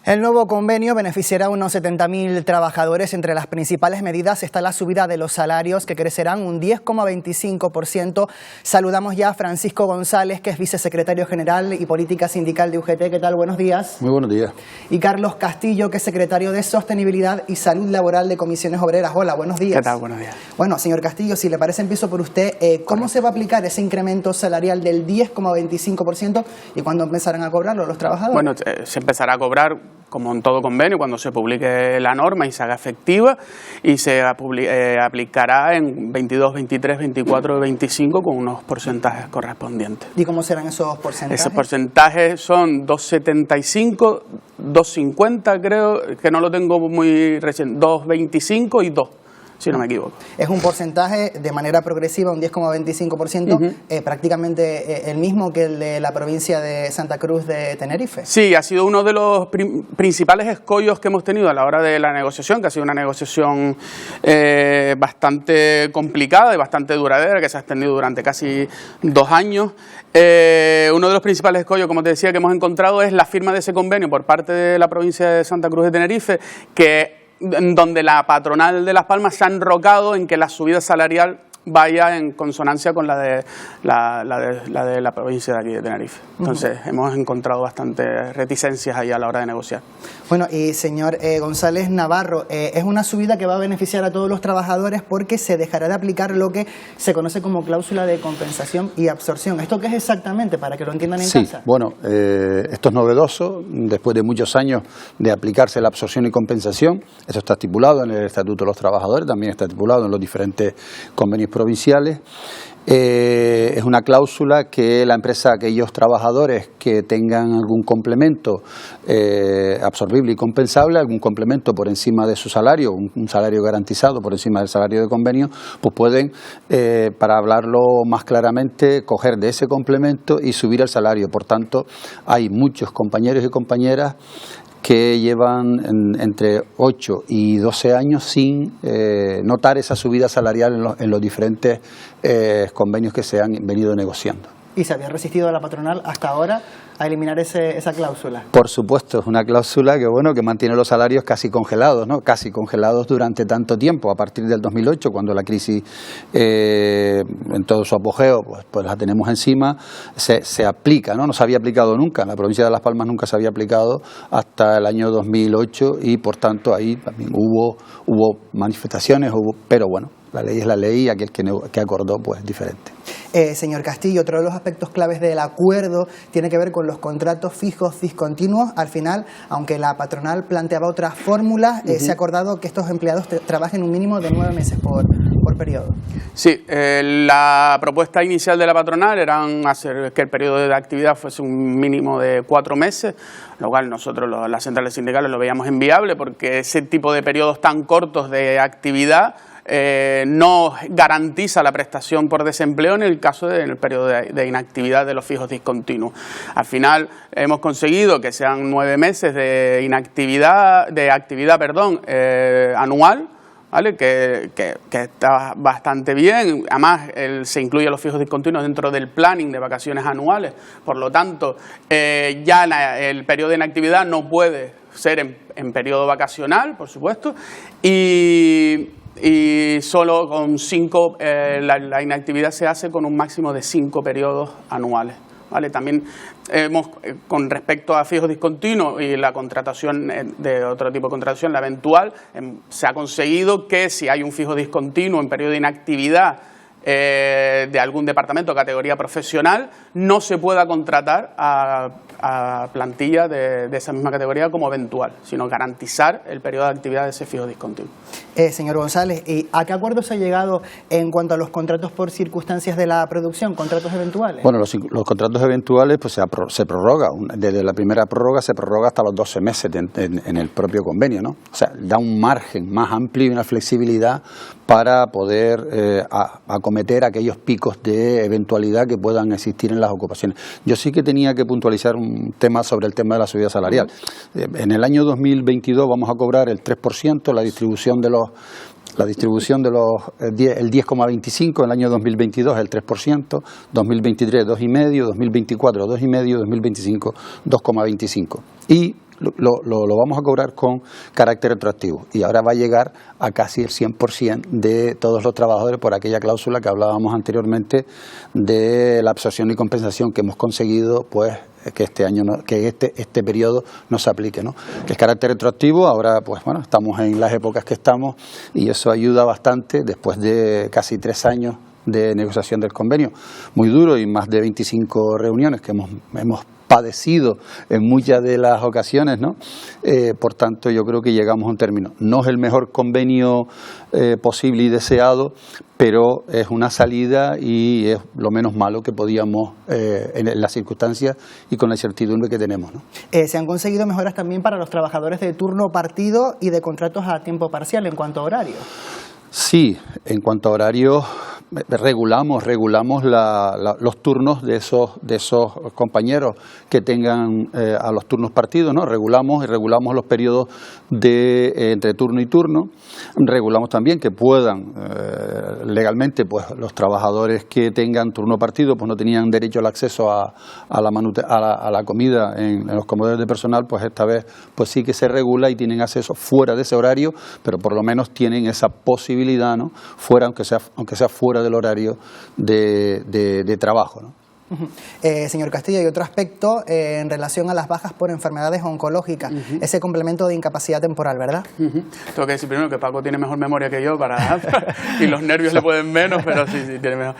El nuevo convenio beneficiará a unos 70.000 trabajadores. Entre las principales medidas está la subida de los salarios, que crecerán un 10,25%. Saludamos ya a Francisco González, que es vicesecretario general y política sindical de UGT. ¿Qué tal? Buenos días. Muy buenos días. Y Carlos Castillo, que es secretario de Sostenibilidad y Salud Laboral de Comisiones Obreras. Hola, buenos días. ¿Qué tal? Buenos días. Bueno, señor Castillo, si le parece, empiezo por usted. ¿Cómo se va a aplicar ese incremento salarial del 10,25% y cuándo empezarán a cobrarlo los trabajadores? Bueno, se empezará a cobrar, como en todo convenio, cuando se publique la norma y se haga efectiva, y se aplicará en 22, 23, 24 y 25 con unos porcentajes correspondientes. ¿Y cómo serán esos porcentajes? Esos porcentajes son 2,75, 2,50 creo, que no lo tengo muy reciente, 2,25 y 2. Si no me equivoco. Es un porcentaje de manera progresiva, un 10,25%, prácticamente el mismo que el de la provincia de Santa Cruz de Tenerife. Sí, ha sido uno de los principales escollos que hemos tenido a la hora de la negociación, que ha sido una negociación bastante complicada y bastante duradera, que se ha extendido durante casi 2 años. Uno de los principales escollos, como te decía, que hemos encontrado es la firma de ese convenio por parte de la provincia de Santa Cruz de Tenerife, donde la patronal de Las Palmas se ha enrocado en que la subida salarial vaya en consonancia con la de la provincia de aquí de Tenerife. Entonces, hemos encontrado bastantes reticencias ahí a la hora de negociar. Bueno, y señor González Navarro, es una subida que va a beneficiar a todos los trabajadores porque se dejará de aplicar lo que se conoce como cláusula de compensación y absorción. ¿Esto qué es exactamente, para que lo entiendan en casa? Sí, bueno, esto es novedoso, después de muchos años de aplicarse la absorción y compensación. Eso está estipulado en el Estatuto de los Trabajadores, también está estipulado en los diferentes convenios provinciales. Es una cláusula que la empresa, aquellos trabajadores que tengan algún complemento absorbible y compensable, algún complemento por encima de su salario, un salario garantizado por encima del salario de convenio, pues pueden, para hablarlo más claramente, coger de ese complemento y subir el salario. Por tanto, hay muchos compañeros y compañeras que llevan entre 8 y 12 años sin notar esa subida salarial en los diferentes convenios que se han venido negociando. ¿Y se había resistido a la patronal hasta ahora a eliminar esa cláusula? Por supuesto, es una cláusula que mantiene los salarios casi congelados, ¿no? Casi congelados durante tanto tiempo. A partir del 2008, cuando la crisis en todo su apogeo, pues la tenemos encima, se aplica, ¿no? No se había aplicado nunca. En la provincia de Las Palmas nunca se había aplicado hasta el año 2008 y, por tanto, ahí también hubo manifestaciones, pero bueno, la ley es la ley y aquel que acordó pues es diferente. Señor Castillo, otro de los aspectos claves del acuerdo tiene que ver con los contratos fijos discontinuos. Al final, aunque la patronal planteaba otras fórmulas, se ha acordado que estos empleados trabajen un mínimo de 9 meses por periodo. Sí, la propuesta inicial de la patronal era hacer que el periodo de actividad fuese un mínimo de 4 meses, lo cual nosotros, las centrales sindicales, lo veíamos inviable porque ese tipo de periodos tan cortos de actividad no garantiza la prestación por desempleo en el caso del periodo de inactividad de los fijos discontinuos. Al final hemos conseguido que sean 9 meses de actividad anual, ¿vale? Que está bastante bien. Además, se incluye los fijos discontinuos dentro del planning de vacaciones anuales. Por lo tanto, ya el periodo de inactividad no puede ser en periodo vacacional, por supuesto, y solo con 5, la inactividad se hace con un máximo de 5 periodos anuales. ¿Vale? También con respecto a fijos discontinuos y la contratación de otro tipo de contratación, la eventual, se ha conseguido que si hay un fijo discontinuo en periodo de inactividad de algún departamento de categoría profesional, no se pueda contratar a plantilla de esa misma categoría como eventual, sino garantizar el periodo de actividad de ese fijo discontinuo. Señor González, ¿y a qué acuerdo se ha llegado en cuanto a los contratos por circunstancias de la producción, contratos eventuales? Bueno, los contratos eventuales pues se prorroga, desde la primera prórroga se prorroga hasta los 12 meses en el propio convenio, ¿no? O sea, da un margen más amplio y una flexibilidad para poder acometer aquellos picos de eventualidad que puedan existir en las ocupaciones. Yo sí que tenía que puntualizar un tema sobre el tema de la subida salarial. En el año 2022 vamos a cobrar el 3%, la distribución de los el 10,25%, en el año 2022 el 3%, 2023 2,5%, 2024 2,5%, 2025 2,25%. Y lo vamos a cobrar con carácter retroactivo y ahora va a llegar a casi el 100% de todos los trabajadores por aquella cláusula que hablábamos anteriormente de la absorción y compensación que hemos conseguido, pues que este año este periodo no se aplique, ¿no? Que es carácter retroactivo. Ahora, pues bueno, estamos en las épocas que estamos y eso ayuda bastante después de casi 3 años de negociación del convenio, muy duro, y más de 25 reuniones que hemos padecido en muchas de las ocasiones, ¿no? Por tanto, yo creo que llegamos a un término. No es el mejor convenio posible y deseado, pero es una salida y es lo menos malo que podíamos en las circunstancias y con la incertidumbre que tenemos, ¿no? Se han conseguido mejoras también para los trabajadores de turno partido y de contratos a tiempo parcial en cuanto a horario. Sí, en cuanto a horarios, regulamos los turnos de esos compañeros que tengan a los turnos partidos, ¿no? Regulamos los periodos de entre turno y turno. Regulamos también que puedan legalmente, pues los trabajadores que tengan turno partido, pues no tenían derecho al acceso a la comida en los comedores de personal, pues esta vez pues sí que se regula y tienen acceso fuera de ese horario, pero por lo menos tienen esa posibilidad, ¿no? Fuera, aunque sea fuera del horario de trabajo, ¿no? Señor Castillo, hay otro aspecto en relación a las bajas por enfermedades oncológicas, ese complemento de incapacidad temporal, ¿verdad? Tengo que decir primero que Paco tiene mejor memoria que yo y los nervios le pueden menos, pero sí, tiene mejor.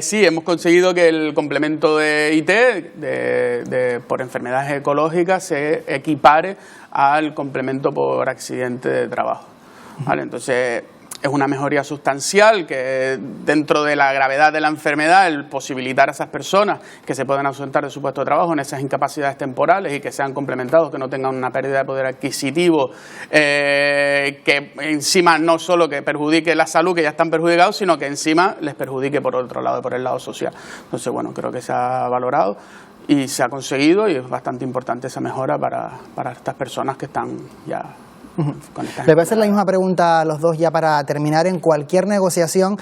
Sí, hemos conseguido que el complemento de IT por enfermedades ecológicas se equipare al complemento por accidente de trabajo, ¿vale? Entonces, es una mejoría sustancial que dentro de la gravedad de la enfermedad, el posibilitar a esas personas que se puedan ausentar de su puesto de trabajo en esas incapacidades temporales y que sean complementados, que no tengan una pérdida de poder adquisitivo, que encima no solo que perjudique la salud, que ya están perjudicados, sino que encima les perjudique por otro lado, por el lado social. Entonces, bueno, creo que se ha valorado y se ha conseguido y es bastante importante esa mejora para estas personas que están ya... Le voy a hacer la misma pregunta a los dos ya para terminar. En cualquier negociación,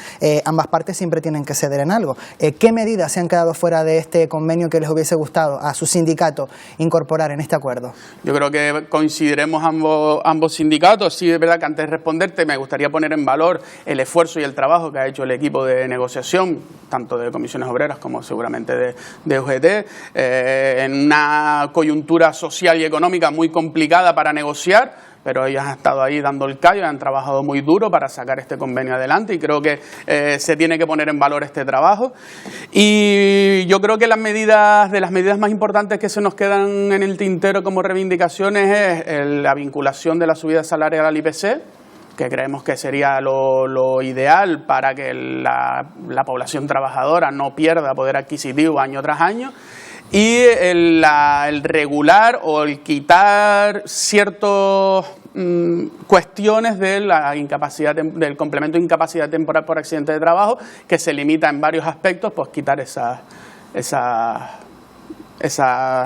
ambas partes siempre tienen que ceder en algo. ¿Qué medidas se han quedado fuera de este convenio que les hubiese gustado a su sindicato incorporar en este acuerdo? Yo creo que coincidiremos ambos sindicatos. Sí, es verdad que antes de responderte me gustaría poner en valor el esfuerzo y el trabajo que ha hecho el equipo de negociación, tanto de comisiones obreras como seguramente de UGT, en una coyuntura social y económica muy complicada para negociar, pero ellos han estado ahí dando el callo y han trabajado muy duro para sacar este convenio adelante y creo que se tiene que poner en valor este trabajo. Y yo creo que de las medidas más importantes que se nos quedan en el tintero como reivindicaciones es la vinculación de la subida salarial al IPC, que creemos que sería lo ideal para que la población trabajadora no pierda poder adquisitivo año tras año. Y el regular o el quitar ciertas cuestiones de la incapacidad del complemento de incapacidad temporal por accidente de trabajo, que se limita en varios aspectos, pues quitar esas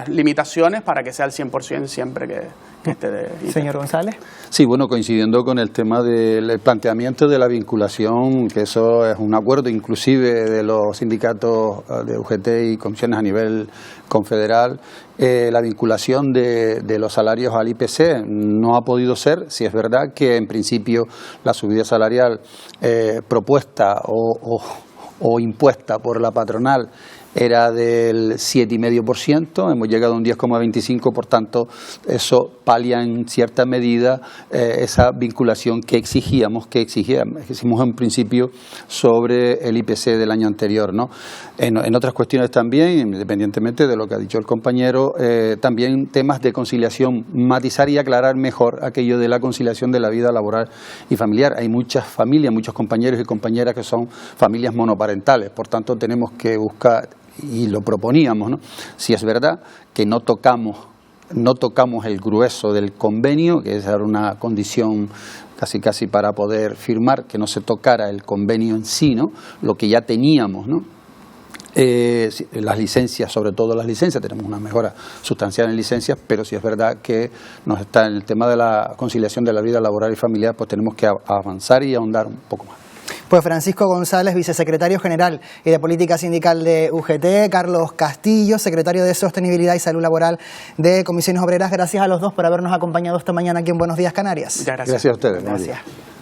limitaciones para que sea el 100% siempre que esté de... Señor González. Sí, bueno, coincidiendo con el tema del planteamiento de la vinculación, que eso es un acuerdo inclusive de los sindicatos de UGT y comisiones a nivel confederal, la vinculación de los salarios al IPC no ha podido ser. Si es verdad que en principio la subida salarial propuesta o impuesta por la patronal era del 7,5%, hemos llegado a un 10,25%, por tanto eso palia en cierta medida esa vinculación que exigimos en principio sobre el IPC del año anterior, ¿no? En otras cuestiones también, independientemente de lo que ha dicho el compañero, también temas de conciliación, matizar y aclarar mejor aquello de la conciliación de la vida laboral y familiar. Hay muchas familias, muchos compañeros y compañeras que son familias monoparentales, por tanto tenemos que buscar, y lo proponíamos, ¿no? Si es verdad que no tocamos el grueso del convenio, que esa era una condición casi para poder firmar, que no se tocara el convenio en sí, ¿no? Lo que ya teníamos, ¿no? Las licencias, sobre todo las licencias, tenemos una mejora sustancial en licencias, pero si es verdad que nos está en el tema de la conciliación de la vida laboral y familiar, pues tenemos que avanzar y ahondar un poco más. Pues Francisco González, vicesecretario general y de Política Sindical de UGT, Carlos Castillo, secretario de Sostenibilidad y Salud Laboral de Comisiones Obreras. Gracias a los dos por habernos acompañado esta mañana aquí en Buenos Días Canarias. Muchas gracias. Gracias a ustedes. Gracias.